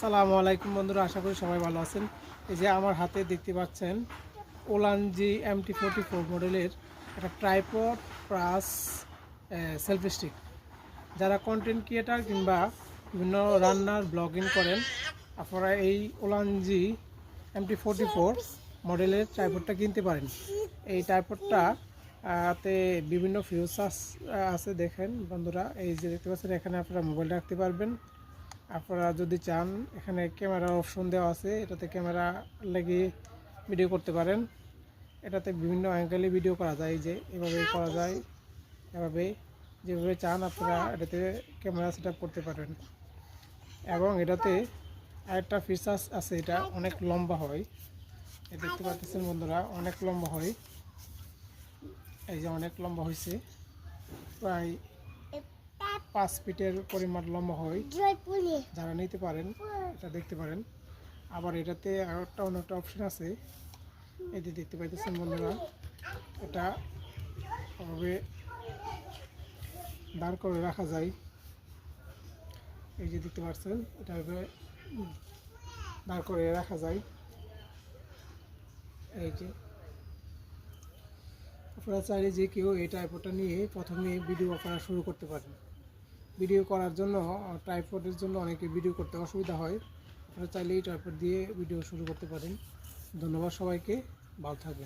সালামু আলাইকুম বন্ধুরা, আশা করি সবাই ভালো আছেন। এই যে আমার হাতে দেখতে পাচ্ছেন ওলানজি MT44 মডেলের একটা ট্রাইপড প্লাস সেলফি স্টিক। যারা কন্টেন্ট ক্রিয়েটার কিংবা বিভিন্ন রান্নার ব্লগিং করেন, আপনারা এই ওলানজি MT44 মডেলের ট্রাইপডটা কিনতে পারেন। এই ট্রাইপডটা তে বিভিন্ন ফিচার্স আছে। দেখেন বন্ধুরা, এই যে দেখতে পাচ্ছেন, এখানে আপনারা মোবাইল রাখতে পারবেন। আপনারা যদি চান, এখানে ক্যামেরার অপশন দেওয়া আছে, এটাতে ক্যামেরা লাগিয়ে ভিডিও করতে পারেন। এটাতে বিভিন্ন অ্যাঙ্গেলে ভিডিও করা যায়, যে এভাবে করা যায়, এভাবে যেভাবে চান আপনারা এটাতে ক্যামেরা সেট আপ করতে পারেন। এবং এটাতে আরেকটা ফিচার্স আছে, এটা অনেক লম্বা হয়। এই দেখতে পাচ্ছেন বন্ধুরা, অনেক লম্বা হয়। এই যে অনেক লম্বা হয়েছে, প্রায় 5 ফিটের পরিমাণ লম্বা হয়। যারা নিতে পারেন এটা দেখতে পারেন। আবার এটাতে আরও একটা অপশন আছে, এই যে দেখতে পাইতেছেন বন্ধুরা, এটা এভাবে দাঁড় করে রাখা যায়। এই যে দেখতে পাচ্ছেন, এটা এভাবে দাঁড় করে রাখা যায়। এই যে আপনারা চাইলে যে কেউ এই ট্রাইপডটা নিয়ে প্রথমে ভিডিও করা শুরু করতে পারেন। ভিডিও করার জন্য ট্রাইপডের জন্য অনেকে ভিডিও করতে অসুবিধা হয়। আপনারা চাইলে এই ট্রাইপড দিয়ে ভিডিও শুরু করতে পারেন। ধন্যবাদ সবাইকে, ভালো থাকবেন।